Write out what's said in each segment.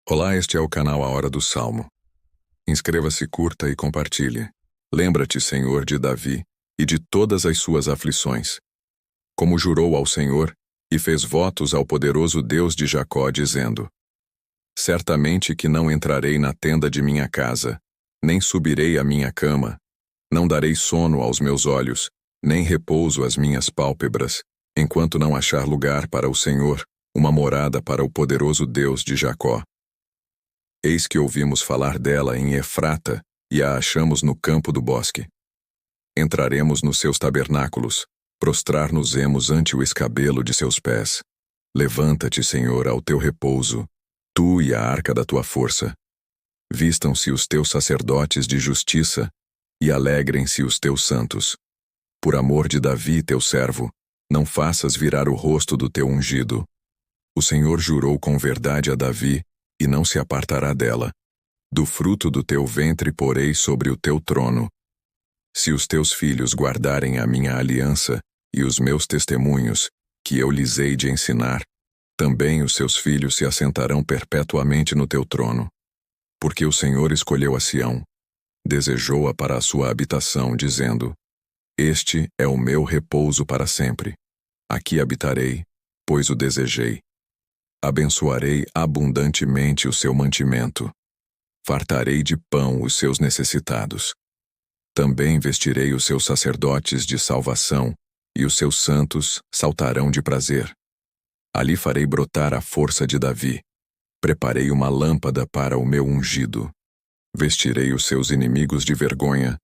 Olá, este é o canal A Hora do Salmo. Inscreva-se, curta e compartilhe. Lembra-te, Senhor, de Davi e de todas as suas aflições. Como jurou ao Senhor e fez votos ao poderoso Deus de Jacó, dizendo: Certamente que não entrarei na tenda de minha casa, nem subirei à minha cama, não darei sono aos meus olhos, nem repouso às minhas pálpebras, enquanto não achar lugar para o Senhor, uma morada para o poderoso Deus de Jacó. Eis que ouvimos falar dela em Efrata, e a achamos no campo do bosque. Entraremos nos seus tabernáculos, prostrar-nos-emos ante o escabelo de seus pés. Levanta-te, Senhor, ao teu repouso, tu e a arca da tua força. Vistam-se os teus sacerdotes de justiça, e alegrem-se os teus santos. Por amor de Davi, teu servo, não faças virar o rosto do teu ungido. O Senhor jurou com verdade a Davi, e não se apartará dela. Do fruto do teu ventre porei sobre o teu trono. Se os teus filhos guardarem a minha aliança e os meus testemunhos, que eu lhes hei de ensinar, também os seus filhos se assentarão perpetuamente no teu trono. Porque o Senhor escolheu a Sião, desejou-a para a sua habitação, dizendo: Este é o meu repouso para sempre. Aqui habitarei, pois o desejei. Abençoarei abundantemente o seu mantimento. Fartarei de pão os seus necessitados. Também vestirei os seus sacerdotes de salvação, e os seus santos saltarão de prazer. Ali farei brotar a força de Davi. Preparei uma lâmpada para o meu ungido. Vestirei os seus inimigos de vergonha,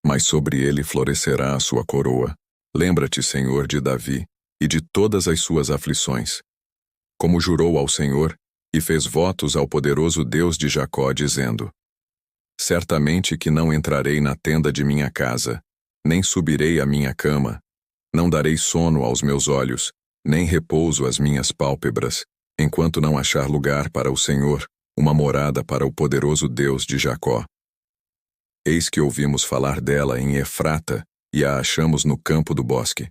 mas sobre ele florescerá a sua coroa. Lembra-te, Senhor, de Davi e de todas as suas aflições. Como jurou ao Senhor, e fez votos ao poderoso Deus de Jacó, dizendo: Certamente que não entrarei na tenda de minha casa, nem subirei à minha cama, não darei sono aos meus olhos, nem repouso às minhas pálpebras, enquanto não achar lugar para o Senhor, uma morada para o poderoso Deus de Jacó. Eis que ouvimos falar dela em Efrata, e a achamos no campo do bosque.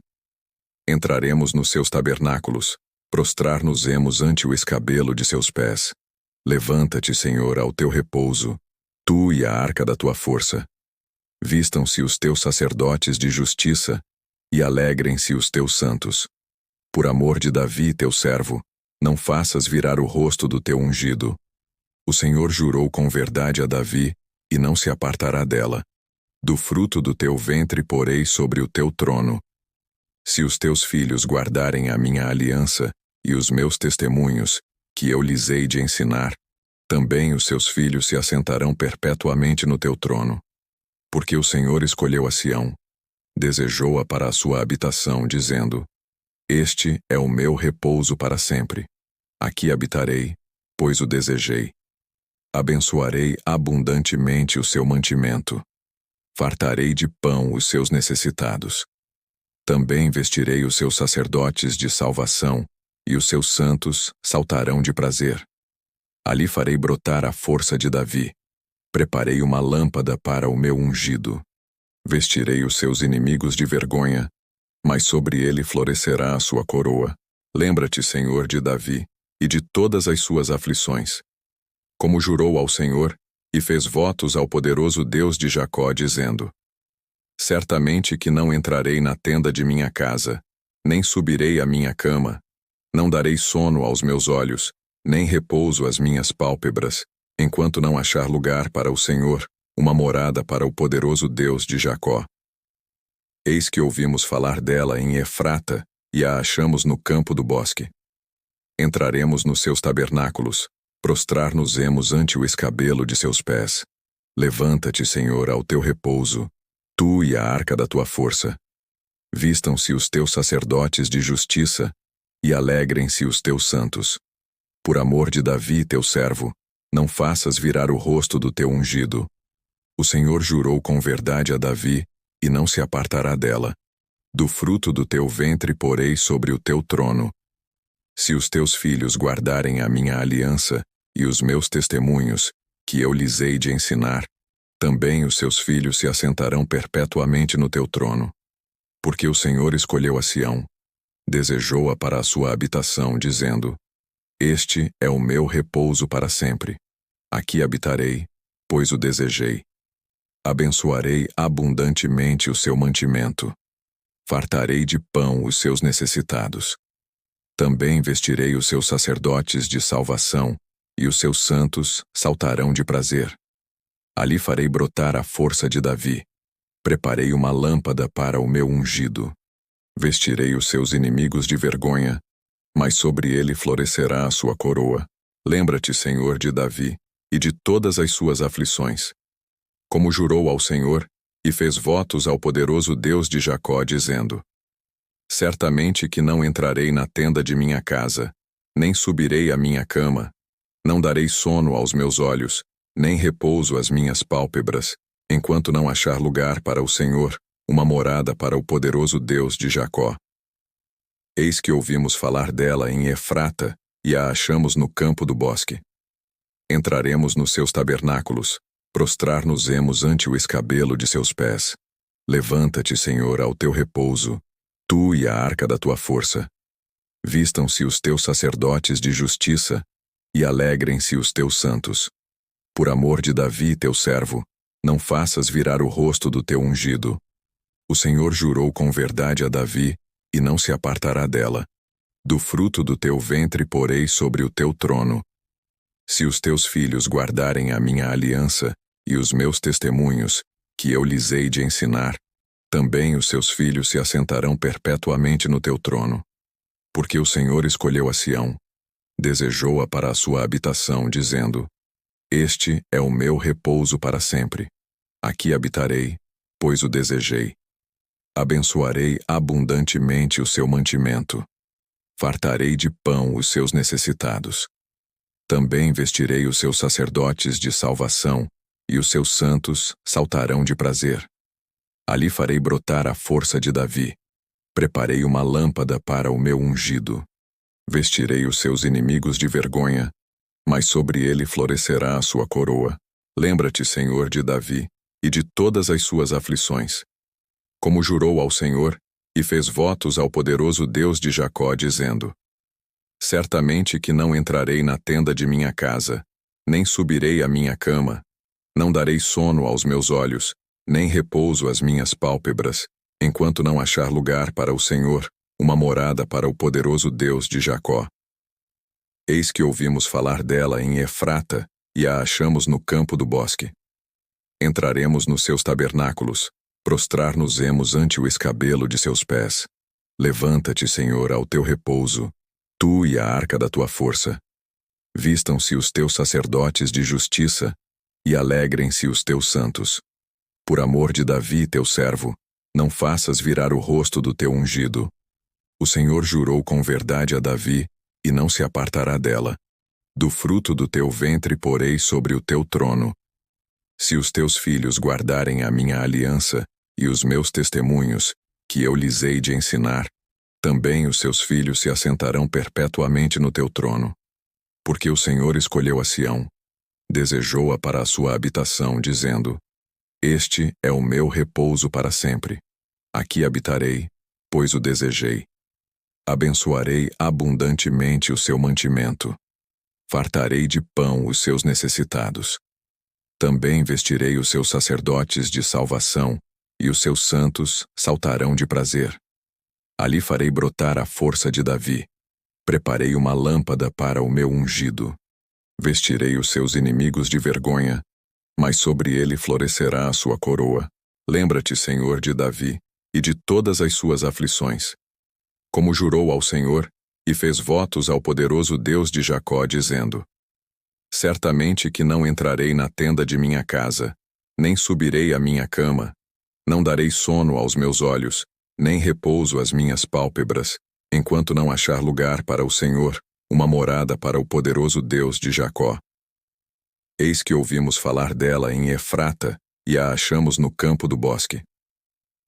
Entraremos nos seus tabernáculos, prostrar-nos-emos ante o escabelo de seus pés. Levanta-te, Senhor, ao teu repouso, tu e a arca da tua força. Vistam-se os teus sacerdotes de justiça, e alegrem-se os teus santos. Por amor de Davi, teu servo, não faças virar o rosto do teu ungido. O Senhor jurou com verdade a Davi, e não se apartará dela. Do fruto do teu ventre porei sobre o teu trono. Se os teus filhos guardarem a minha aliança e os meus testemunhos, que eu lhes hei de ensinar, também os seus filhos se assentarão perpetuamente no teu trono. Porque o Senhor escolheu a Sião, desejou-a para a sua habitação, dizendo: Este é o meu repouso para sempre. Aqui habitarei, pois o desejei. Abençoarei abundantemente o seu mantimento. Fartarei de pão os seus necessitados. Também vestirei os seus sacerdotes de salvação, e os seus santos saltarão de prazer. Ali farei brotar a força de Davi. Preparei uma lâmpada para o meu ungido. Vestirei os seus inimigos de vergonha, mas sobre ele florescerá a sua coroa. Lembra-te, Senhor, de Davi e de todas as suas aflições. Como jurou ao Senhor, e fez votos ao poderoso Deus de Jacó, dizendo: Certamente que não entrarei na tenda de minha casa, nem subirei à minha cama, não darei sono aos meus olhos, nem repouso às minhas pálpebras, enquanto não achar lugar para o Senhor, uma morada para o poderoso Deus de Jacó. Eis que ouvimos falar dela em Efrata, e a achamos no campo do bosque. Entraremos nos seus tabernáculos, prostrar-nos-emos ante o escabelo de seus pés. Levanta-te, Senhor, ao teu repouso, tu e a arca da tua força. Vistam-se os teus sacerdotes de justiça, e alegrem-se os teus santos. Por amor de Davi, teu servo, não faças virar o rosto do teu ungido. O Senhor jurou com verdade a Davi, e não se apartará dela. Do fruto do teu ventre porei sobre o teu trono. Se os teus filhos guardarem a minha aliança e os meus testemunhos, que eu lhes hei de ensinar, também os seus filhos se assentarão perpetuamente no teu trono. Porque o Senhor escolheu a Sião, desejou-a para a sua habitação, dizendo: Este é o meu repouso para sempre. Aqui habitarei, pois o desejei. Abençoarei abundantemente o seu mantimento. Fartarei de pão os seus necessitados. Também vestirei os seus sacerdotes de salvação, e os seus santos saltarão de prazer. Ali farei brotar a força de Davi. Preparei uma lâmpada para o meu ungido. Vestirei os seus inimigos de vergonha, mas sobre ele florescerá a sua coroa. Lembra-te, Senhor, de Davi e de todas as suas aflições. Como jurou ao Senhor e fez votos ao poderoso Deus de Jacó, dizendo: Certamente que não entrarei na tenda de minha casa, nem subirei à minha cama, não darei sono aos meus olhos, nem repouso às minhas pálpebras, enquanto não achar lugar para o Senhor, uma morada para o poderoso Deus de Jacó. Eis que ouvimos falar dela em Efrata, e a achamos no campo do bosque. Entraremos nos seus tabernáculos, prostrar-nos-emos ante o escabelo de seus pés. Levanta-te, Senhor, ao teu repouso, tu e a arca da tua força. Vistam-se os teus sacerdotes de justiça, e alegrem-se os teus santos. Por amor de Davi, teu servo, não faças virar o rosto do teu ungido. O Senhor jurou com verdade a Davi, e não se apartará dela. Do fruto do teu ventre porei sobre o teu trono. Se os teus filhos guardarem a minha aliança e os meus testemunhos, que eu lhes hei de ensinar, também os seus filhos se assentarão perpetuamente no teu trono. Porque o Senhor escolheu a Sião, desejou-a para a sua habitação, dizendo: Este é o meu repouso para sempre. Aqui habitarei, pois o desejei. Abençoarei abundantemente o seu mantimento. Fartarei de pão os seus necessitados. Também vestirei os seus sacerdotes de salvação, e os seus santos saltarão de prazer. Ali farei brotar a força de Davi. Preparei uma lâmpada para o meu ungido. Vestirei os seus inimigos de vergonha, mas sobre ele florescerá a sua coroa. Lembra-te, Senhor, de Davi e de todas as suas aflições. Como jurou ao Senhor e fez votos ao poderoso Deus de Jacó, dizendo: Certamente que não entrarei na tenda de minha casa, nem subirei à minha cama, não darei sono aos meus olhos, nem repouso às minhas pálpebras, enquanto não achar lugar para o Senhor, uma morada para o poderoso Deus de Jacó. Eis que ouvimos falar dela em Efrata, e a achamos no campo do bosque. Entraremos nos seus tabernáculos, prostrar-nos-emos ante o escabelo de seus pés. Levanta-te, Senhor, ao teu repouso, tu e a arca da tua força. Vistam-se os teus sacerdotes de justiça, e alegrem-se os teus santos. Por amor de Davi, teu servo, não faças virar o rosto do teu ungido. O Senhor jurou com verdade a Davi, e não se apartará dela. Do fruto do teu ventre porei sobre o teu trono. Se os teus filhos guardarem a minha aliança e os meus testemunhos, que eu lhes hei de ensinar, também os seus filhos se assentarão perpetuamente no teu trono. Porque o Senhor escolheu a Sião, desejou-a para a sua habitação, dizendo: Este é o meu repouso para sempre. Aqui habitarei, pois o desejei. Abençoarei abundantemente o seu mantimento. Fartarei de pão os seus necessitados. Também vestirei os seus sacerdotes de salvação, e os seus santos saltarão de prazer. Ali farei brotar a força de Davi. Preparei uma lâmpada para o meu ungido. Vestirei os seus inimigos de vergonha, mas sobre ele florescerá a sua coroa. Lembra-te, Senhor, de Davi e de todas as suas aflições. Como jurou ao Senhor e fez votos ao poderoso Deus de Jacó, dizendo: Certamente que não entrarei na tenda de minha casa, nem subirei à minha cama, não darei sono aos meus olhos, nem repouso às minhas pálpebras, enquanto não achar lugar para o Senhor, uma morada para o poderoso Deus de Jacó. Eis que ouvimos falar dela em Efrata, e a achamos no campo do bosque.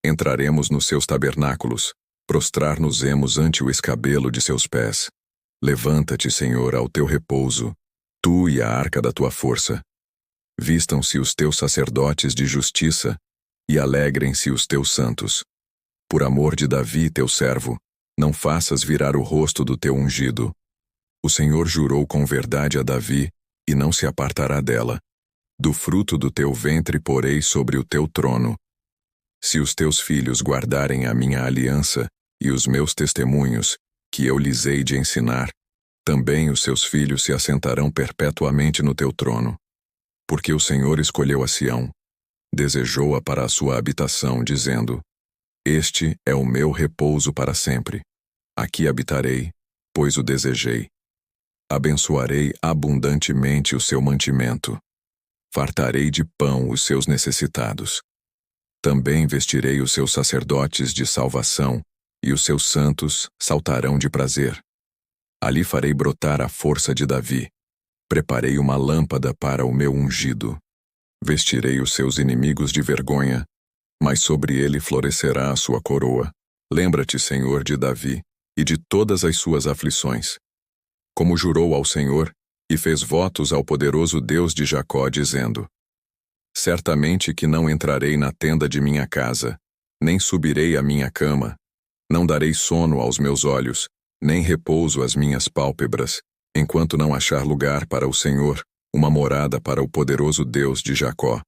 Entraremos nos seus tabernáculos, prostrar-nos-emos ante o escabelo de seus pés. Levanta-te, Senhor, ao teu repouso, tu e a arca da tua força. Vistam-se os teus sacerdotes de justiça, e alegrem-se os teus santos. Por amor de Davi, teu servo, não faças virar o rosto do teu ungido. O O Senhor jurou com verdade a Davi, e não se apartará dela. Do fruto do teu ventre porei sobre o teu trono. Se os teus filhos guardarem a minha aliança e os meus testemunhos, que eu lhes hei de ensinar, também os seus filhos se assentarão perpetuamente no teu trono. Porque o Senhor escolheu a Sião, desejou-a para a sua habitação, dizendo: Este é o meu repouso para sempre. Aqui habitarei, pois o desejei. Abençoarei abundantemente o seu mantimento. Fartarei de pão os seus necessitados. Também vestirei os seus sacerdotes de salvação, e os seus santos saltarão de prazer. Ali farei brotar a força de Davi. Preparei uma lâmpada para o meu ungido. Vestirei os seus inimigos de vergonha, mas sobre ele florescerá a sua coroa. Lembra-te, Senhor, de Davi e de todas as suas aflições. Como jurou ao Senhor e fez votos ao poderoso Deus de Jacó, dizendo: Certamente que não entrarei na tenda de minha casa, nem subirei à minha cama, não darei sono aos meus olhos, nem repouso às minhas pálpebras, enquanto não achar lugar para o Senhor, uma morada para o poderoso Deus de Jacó.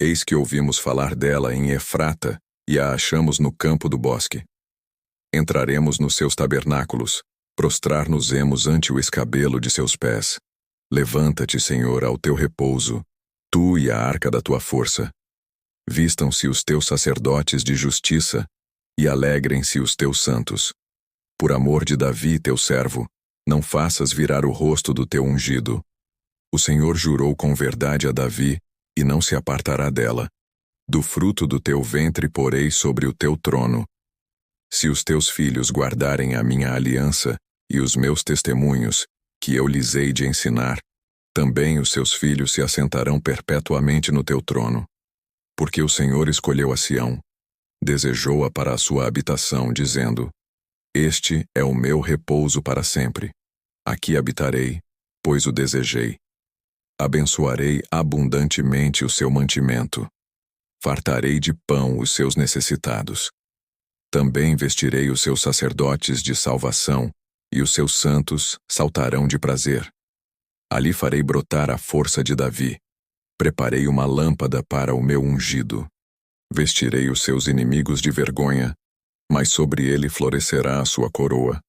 Eis que ouvimos falar dela em Efrata, e a achamos no campo do bosque. Entraremos nos seus tabernáculos, prostrar-nos-emos ante o escabelo de seus pés. Levanta-te, Senhor, ao teu repouso, tu e a arca da tua força. Vistam-se os teus sacerdotes de justiça, e alegrem-se os teus santos. Por amor de Davi, teu servo, não faças virar o rosto do teu ungido. O Senhor jurou com verdade a Davi, e não se apartará dela. Do fruto do teu ventre porei sobre o teu trono. Se os teus filhos guardarem a minha aliança e os meus testemunhos, que eu lhes hei de ensinar, também os seus filhos se assentarão perpetuamente no teu trono. Porque o Senhor escolheu a Sião, desejou-a para a sua habitação, dizendo: Este é o meu repouso para sempre. Aqui habitarei, pois o desejei. Abençoarei abundantemente o seu mantimento. Fartarei de pão os seus necessitados. Também vestirei os seus sacerdotes de salvação, e os seus santos saltarão de prazer. Ali farei brotar a força de Davi. Preparei uma lâmpada para o meu ungido. Vestirei os seus inimigos de vergonha, mas sobre ele florescerá a sua coroa.